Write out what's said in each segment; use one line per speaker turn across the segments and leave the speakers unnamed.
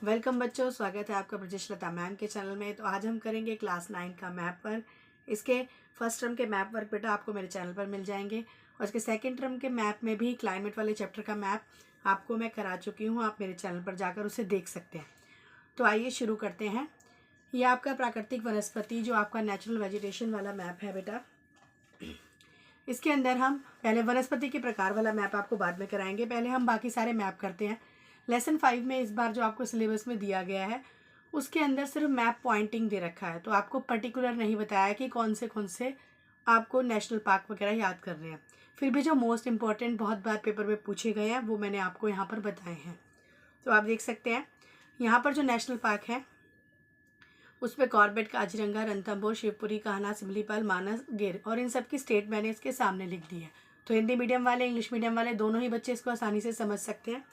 Welcome बच्चों, स्वागत है आपका ब्रजेशलता मैम के चैनल में। तो आज हम करेंगे क्लास 9 का मैप वर्क। इसके फर्स्ट टर्म के मैप वर्क बेटा आपको मेरे चैनल पर मिल जाएंगे और इसके सेकंड टर्म के मैप में भी क्लाइमेट वाले चैप्टर का मैप आपको मैं करा चुकी हूँ। आप मेरे चैनल पर जाकर उसे देख सकते हैं। तो आइए शुरू करते हैं। ये आपका प्राकृतिक वनस्पति जो आपका नेचुरल वेजिटेशन वाला मैप है बेटा। इसके अंदर हम पहले वनस्पति के प्रकार वाला मैप आपको बाद में कराएंगे, पहले हम बाकी सारे मैप करते हैं। लेसन 5 में इस बार जो आपको सिलेबस में दिया गया है उसके अंदर सिर्फ मैप पॉइंटिंग दे रखा है, तो आपको पर्टिकुलर नहीं बताया कि कौन से आपको नेशनल पार्क वगैरह याद करने हैं। फिर भी जो मोस्ट इम्पॉर्टेंट बहुत बार पेपर में पूछे गए हैं वो मैंने आपको यहाँ पर बताए हैं। तो आप देख सकते हैं यहाँ पर जो नेशनल पार्क है उस पर कॉर्बेट, काजीरंगा, रणथंभौर, शिवपुरी, कान्हा, सिमलीपाल, मानस, गिर और इन सब की स्टेट मैंने इसके सामने लिख दी है। तो हिंदी मीडियम वाले, इंग्लिश मीडियम वाले दोनों ही बच्चे इसको आसानी से समझ सकते हैं।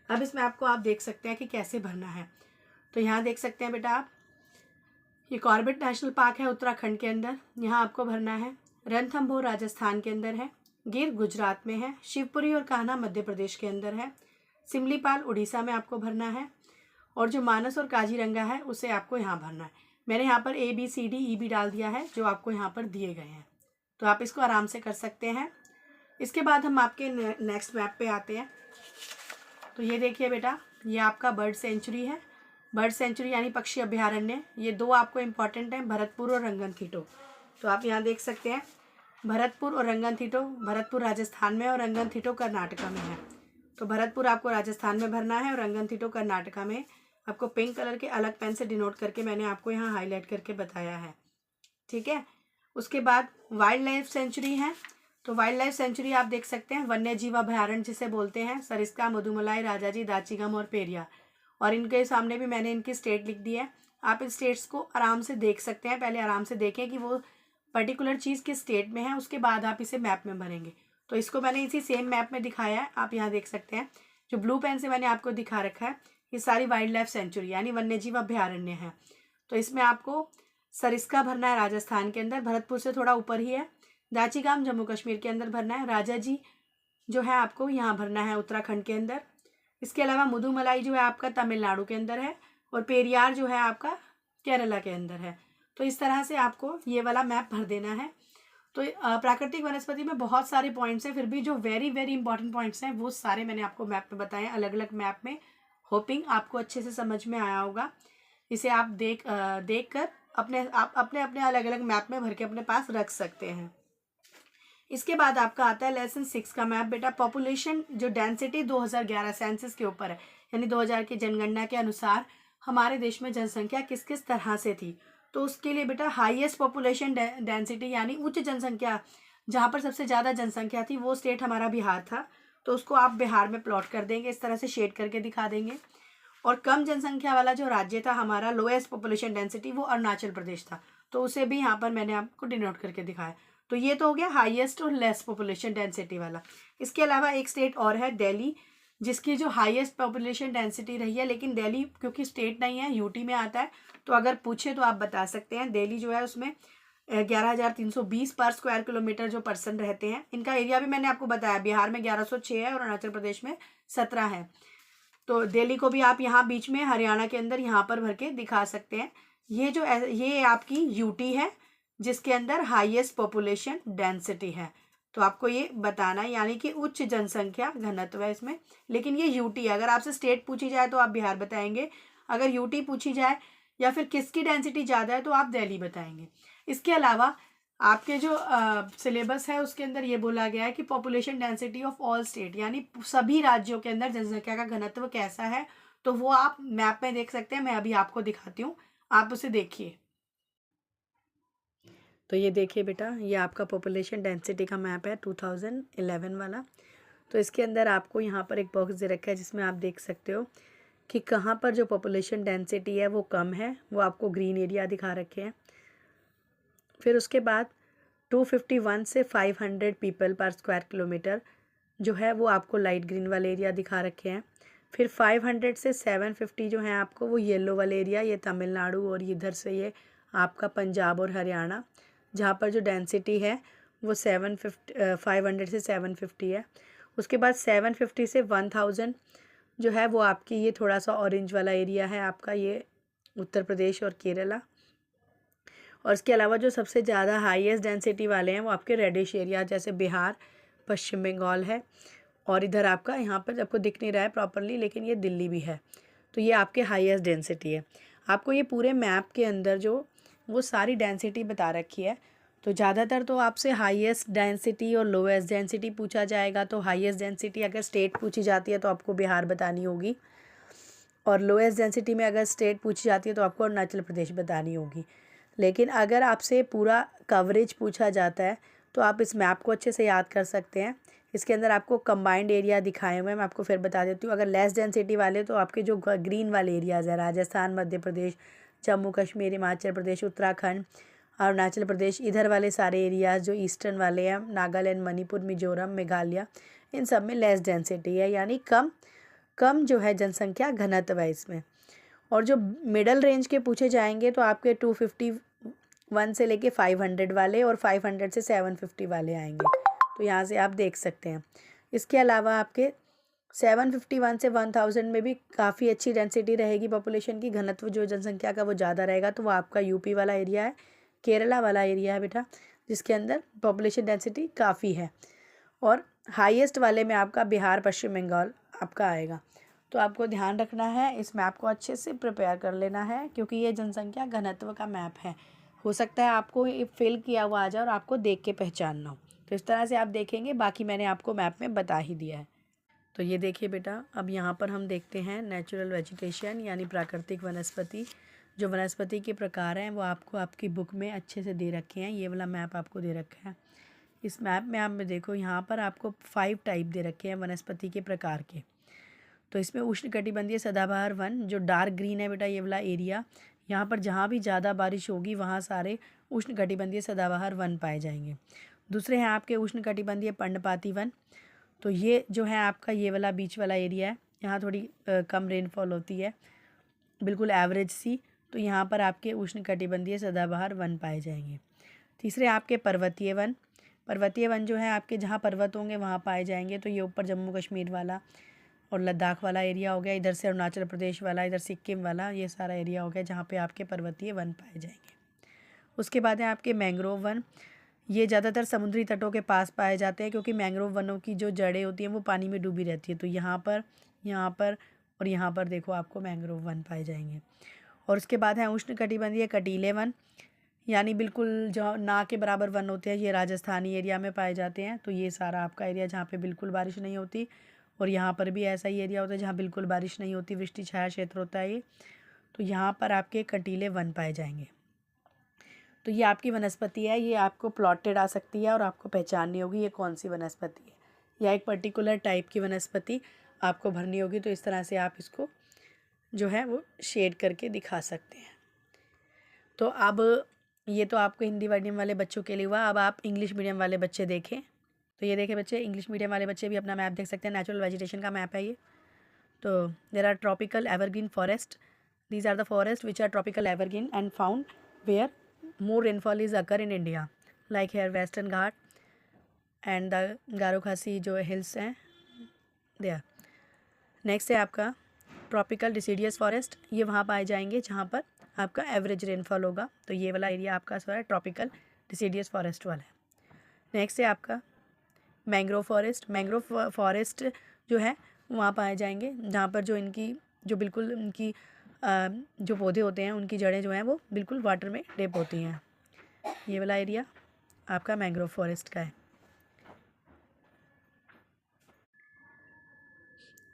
अब इसमें आपको आप देख सकते हैं कि कैसे भरना है। तो यहाँ देख सकते हैं बेटा आप, ये कॉर्बेट नेशनल पार्क है उत्तराखंड के अंदर, यहाँ आपको भरना है। रणथंभौर राजस्थान के अंदर है, गिर गुजरात में है, शिवपुरी और कान्हा मध्य प्रदेश के अंदर है, सिमलीपाल उड़ीसा में आपको भरना है और जो मानस और काजीरंगा है उसे आपको यहाँ भरना है। मैंने यहाँ पर ABCD E भी डाल दिया है जो आपको यहाँ पर दिए गए हैं, तो आप इसको आराम से कर सकते हैं। इसके बाद हम आपके नेक्स्ट मैप पे आते हैं। तो ये देखिए बेटा, ये आपका बर्ड सेंचुरी है। बर्ड सेंचुरी यानी पक्षी अभयारण्य, ये दो आपको इम्पॉर्टेंट हैं, भरतपुर और रंगनथीटो। तो आप यहाँ देख सकते हैं भरतपुर और रंगनथीटो, भरतपुर राजस्थान में और रंगनथीटो कर्नाटका में है। तो भरतपुर आपको राजस्थान में भरना है और रंगनथीटो कर्नाटका में। आपको पिंक कलर के अलग पेन से डिनोट करके मैंने आपको यहाँ हाईलाइट करके बताया है, ठीक है। उसके बाद वाइल्ड लाइफ सेंचुरी है। तो वाइल्ड लाइफ सेंचुरी आप देख सकते हैं वन्य जीव अभयारण्य जिसे बोलते हैं, सरिस्का, मधुमलाई, राजाजी, दाचीगम और पेरिया। और इनके सामने भी मैंने इनकी स्टेट लिख दी है। आप इन स्टेट्स को आराम से देख सकते हैं, पहले आराम से देखें कि वो पर्टिकुलर चीज़ किस स्टेट में है, उसके बाद आप इसे मैप में भरेंगे। तो इसको मैंने इसी सेम मैप में दिखाया है, आप यहाँ देख सकते हैं। जो ब्लू पेन से मैंने आपको दिखा रखा है ये सारी वाइल्ड लाइफ सेंचुरी यानी वन्य जीव अभयारण्य है। तो इसमें आपको सरिस्का भरना है राजस्थान के अंदर, भरतपुर से थोड़ा ऊपर ही है। दाचीगाम जम्मू कश्मीर के अंदर भरना है। राजाजी जो है आपको यहाँ भरना है उत्तराखंड के अंदर। इसके अलावा मुदुमलाई जो है आपका तमिलनाडु के अंदर है और पेरियार जो है आपका केरला के अंदर है। तो इस तरह से आपको ये वाला मैप भर देना है। तो प्राकृतिक वनस्पति में बहुत सारे पॉइंट्स हैं, फिर भी जो वेरी वेरी इंपॉर्टेंट पॉइंट्स हैं वो सारे मैंने आपको मैप में बताए हैं, अलग अलग मैप में। होपिंग आपको अच्छे से समझ में आया होगा। इसे आप देख कर अपने अपने अलग अलग मैप में भर के अपने पास रख सकते हैं। इसके बाद आपका आता है लेसन 6 का मैप बेटा। पॉपुलेशन जो डेंसिटी 2011 सेंसस के ऊपर है, यानी 2000 की जनगणना के अनुसार हमारे देश में जनसंख्या किस किस तरह से थी। तो उसके लिए बेटा हाईएस्ट पॉपुलेशन डेंसिटी यानी उच्च जनसंख्या, जहाँ पर सबसे ज़्यादा जनसंख्या थी वो स्टेट हमारा बिहार था। तो उसको आप बिहार में प्लॉट कर देंगे, इस तरह से शेड करके दिखा देंगे। और कम जनसंख्या वाला जो राज्य था हमारा, लोएस्ट पॉपुलेशन डेंसिटी, वो अरुणाचल प्रदेश था। तो उसे भी यहाँ पर मैंने आपको डिनोट करके दिखाया। तो ये तो हो गया हाईएस्ट और लेस पॉपुलेशन डेंसिटी वाला। इसके अलावा एक स्टेट और है दिल्ली, जिसकी जो हाईएस्ट पॉपुलेशन डेंसिटी रही है, लेकिन दिल्ली क्योंकि स्टेट नहीं है यूटी में आता है, तो अगर पूछे तो आप बता सकते हैं दिल्ली जो है उसमें 11,320 पर स्क्वायर किलोमीटर जो पर्सन रहते हैं। इनका एरिया भी मैंने आपको बताया, बिहार में 1106 है और अरुणाचल प्रदेश में 17 है। तो दिल्ली को भी आप यहाँ बीच में हरियाणा के अंदर यहाँ पर भर के दिखा सकते हैं। ये आपकी यूटी है जिसके अंदर हाईएस्ट पॉपुलेशन डेंसिटी है। तो आपको ये बताना है, यानी कि उच्च जनसंख्या घनत्व है इसमें। लेकिन ये यूटी है, अगर आपसे स्टेट पूछी जाए तो आप बिहार बताएंगे, अगर यूटी पूछी जाए या फिर किसकी डेंसिटी ज़्यादा है तो आप दिल्ली बताएंगे। इसके अलावा आपके जो सिलेबस है उसके अंदर ये बोला गया है कि population density of all state, यानी सभी राज्यों के अंदर जनसंख्या का घनत्व कैसा है, तो वो आप मैप में देख सकते हैं। मैं अभी आपको दिखाती हूँ, आप उसे देखिए। तो ये देखिए बेटा, ये आपका पॉपुलेशन डेंसिटी का मैप है 2011 वाला। तो इसके अंदर आपको यहाँ पर एक बॉक्स दे रखा है जिसमें आप देख सकते हो कि कहाँ पर जो पॉपुलेशन डेंसिटी है वो कम है, वो आपको ग्रीन एरिया दिखा रखे हैं। फिर उसके बाद 251 से 500 पीपल पर स्क्वायर किलोमीटर जो है वो आपको लाइट ग्रीन वाले एरिया दिखा रखे हैं। फिर 500 से 750 जो है आपको वो येलो वाले एरिया, ये तमिलनाडु और इधर से ये आपका पंजाब और हरियाणा, जहाँ पर जो डेंसिटी है वो 500 से 750 है। उसके बाद 750 से 1000 जो है वो आपकी ये थोड़ा सा ऑरेंज वाला एरिया है आपका, ये उत्तर प्रदेश और केरला। और इसके अलावा जो सबसे ज़्यादा हाईएस्ट डेंसिटी वाले हैं वो आपके रेडिश एरिया जैसे बिहार, पश्चिम बंगाल है, और इधर आपका यहाँ पर आपको दिख नहीं रहा है प्रॉपरली लेकिन ये दिल्ली भी है। तो ये आपके हाईएस्ट डेंसिटी है। आपको ये पूरे मैप के अंदर जो वो सारी डेंसिटी बता रखी है। तो ज़्यादातर तो आपसे हाईएस्ट डेंसिटी और लोएस्ट डेंसिटी पूछा जाएगा। तो हाईएस्ट डेंसिटी अगर स्टेट पूछी जाती है तो आपको बिहार बतानी होगी, और लोएस्ट डेंसिटी में अगर स्टेट पूछी जाती है तो आपको अरुणाचल प्रदेश बतानी होगी। लेकिन अगर आपसे पूरा कवरेज पूछा जाता है तो आप इस मैप को अच्छे से याद कर सकते हैं। इसके अंदर आपको कंबाइंड एरिया दिखाए हुए हैं, मैं आपको फिर बता देती हूँ। अगर लेस डेंसिटी वाले तो आपके जो ग्रीन वाले एरियाज़ हैं, राजस्थान, मध्य प्रदेश, जम्मू कश्मीर, हिमाचल प्रदेश, उत्तराखंड, अरुणाचल प्रदेश, इधर वाले सारे एरियाज़ जो ईस्टर्न वाले हैं, नागालैंड, मणिपुर, मिजोरम, मेघालय, इन सब में लेस डेंसिटी है, यानी कम जो है जनसंख्या घनत्व है इसमें। और जो मिडल रेंज के पूछे जाएंगे तो आपके 251 से लेके 500 वाले और 500 से 750 वाले आएंगे। तो यहाँ से आप देख सकते हैं। इसके अलावा आपके 751 से 1000 में भी काफ़ी अच्छी डेंसिटी रहेगी पॉपुलेशन की, घनत्व जो जनसंख्या का वो ज़्यादा रहेगा। तो वो आपका यूपी वाला एरिया है, केरला वाला एरिया है बेटा, जिसके अंदर पॉपुलेशन डेंसिटी काफ़ी है। और हाईएस्ट वाले में आपका बिहार, पश्चिम बंगाल आपका आएगा। तो आपको ध्यान रखना है, इस मैप को अच्छे से प्रिपेयर कर लेना है, क्योंकि ये जनसंख्या घनत्व का मैप है। हो सकता है आपको ये फिल किया हुआ आ जाए और आपको देख के पहचानना हो। तो इस तरह से आप देखेंगे, बाकी मैंने आपको मैप में बता ही दिया है। तो ये देखिए बेटा, अब यहाँ पर हम देखते हैं नेचुरल वेजिटेशन यानी प्राकृतिक वनस्पति। जो वनस्पति के प्रकार हैं वो आपको आपकी बुक में अच्छे से दे रखे हैं। ये वाला मैप आपको दे रखा है। इस मैप में आप देखो, यहाँ पर आपको 5 टाइप दे रखे हैं वनस्पति के प्रकार के। तो इसमें उष्णकटिबंधीय सदाबहार वन जो डार्क ग्रीन है बेटा, ये वाला एरिया, यहाँ पर जहाँ भी ज़्यादा बारिश होगी वहाँ सारे उष्णकटिबंधीय सदाबहार वन पाए जाएंगे। दूसरे हैं आपके उष्णकटिबंधीय पर्णपाती वन। तो ये जो है आपका ये वाला बीच वाला एरिया है, यहाँ थोड़ी कम रेनफॉल होती है, बिल्कुल एवरेज सी। तो यहाँ पर आपके उष्णकटिबंधीय सदाबहार वन पाए जाएंगे। तीसरे आपके पर्वतीय वन। पर्वतीय वन जो है आपके जहाँ पर्वत होंगे वहाँ पाए जाएंगे। तो ये ऊपर जम्मू कश्मीर वाला और लद्दाख वाला एरिया हो गया, इधर से अरुणाचल प्रदेश वाला, इधर सिक्किम वाला, ये सारा एरिया हो गया जहाँ पे आपके पर्वतीय वन पाए जाएंगे। उसके बाद है आपके मैंग्रोव वन। ये ज़्यादातर समुद्री तटों के पास पाए जाते हैं, क्योंकि मैंग्रोव वनों की जो जड़ें होती हैं वो पानी में डूबी रहती है। तो यहाँ पर और यहाँ पर देखो आपको मैंग्रोव वन पाए जाएंगे। और उसके बाद है उष्णकटिबंधीय कटीले वन, यानी बिल्कुल जो ना के बराबर वन होते हैं, ये राजस्थानी एरिया में पाए जाते हैं। तो ये सारा आपका एरिया जहाँ पे बिल्कुल बारिश नहीं होती, और यहाँ पर भी ऐसा ही एरिया होता है जहाँ बिल्कुल बारिश नहीं होती, वृष्टि छाया क्षेत्र होता है ये। तो यहाँ पर आपके कटीले वन पाए जाएंगे। तो ये आपकी वनस्पति है, ये आपको प्लॉटेड आ सकती है और आपको पहचाननी होगी ये कौन सी वनस्पति है, या एक पर्टिकुलर टाइप की वनस्पति आपको भरनी होगी। तो इस तरह से आप इसको जो है वो शेड करके दिखा सकते हैं। तो अब ये तो आपको हिंदी मीडियम वाले बच्चों के लिए हुआ। अब आप इंग्लिश मीडियम वाले बच्चे देखें। तो ये देखें बच्चे, इंग्लिश मीडियम वाले बच्चे भी अपना मैप देख सकते हैं। नेचुरल वेजिटेशन का मैप है ये। तो there are tropical evergreen forest, these are the forest which are tropical evergreen and found where more rainfall is occur in India, like here Western Ghat and the Garo Khasi जो hills हैं there। Next है आपका tropical deciduous forest, ये वहाँ पाए जाएंगे जहाँ पर आपका एवरेज रेनफॉल होगा। तो ये वाला एरिया आपका सारा ट्रॉपिकल डिसीडियस फॉरेस्ट वाला है। नेक्स्ट है आपका मैंग्रोव फॉरेस्ट। मैंग्रोव फॉरेस्ट जो है वहाँ पाए जाएंगे जहाँ पर जो इनकी जो बिल्कुल इनकी जो पौधे होते हैं उनकी जड़ें जो हैं वो बिल्कुल वाटर में डिप होती हैं। ये वाला एरिया आपका मैंग्रोव फॉरेस्ट का है।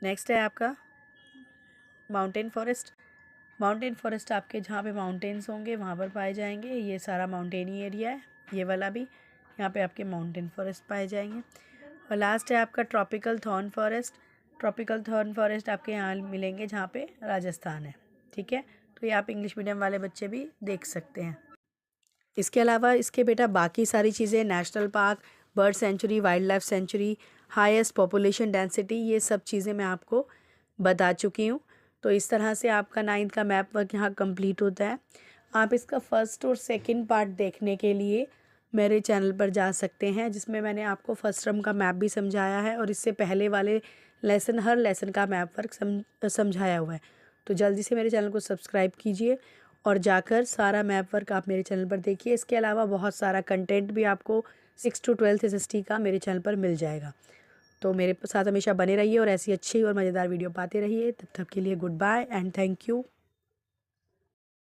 नेक्स्ट है आपका माउंटेन फॉरेस्ट। माउंटेन फॉरेस्ट आपके जहाँ पे माउंटेन्स होंगे वहाँ पर पाए जाएंगे। ये सारा माउंटेनी एरिया है, ये वाला भी, यहाँ पे आपके माउंटेन फॉरेस्ट पाए जाएंगे। और लास्ट है आपका tropical thorn forest. Tropical thorn forest आपके यहाँ मिलेंगे जहाँ पे राजस्थान है। ठीक है, तो ये आप इंग्लिश मीडियम वाले बच्चे भी देख सकते हैं। इसके अलावा इसके बेटा बाकी सारी चीज़ें, national park, bird sanctuary, wild life sanctuary, highest population density, ये सब चीज़ें मैं आपको बता चुकी हूँ। तो इस तरह से आपका 9th का मैप वर्क यहाँ कंप्लीट होता है। आप इसका फर्स्ट और सेकंड पार्ट देखने के लिए मेरे चैनल पर जा सकते हैं, जिसमें मैंने आपको फर्स्ट टर्म का मैप भी समझाया है और इससे पहले वाले लेसन, हर लेसन का मैप वर्क समझाया हुआ है। तो जल्दी से मेरे चैनल को सब्सक्राइब कीजिए और जाकर सारा मैप वर्क आप मेरे चैनल पर देखिए। इसके अलावा बहुत सारा कंटेंट भी आपको 6 to 12th SST का मेरे चैनल पर मिल जाएगा। तो मेरे साथ हमेशा बने रहिए और ऐसी अच्छी और मज़ेदार वीडियो पाते रहिए। तब तक के लिए goodbye and thank you.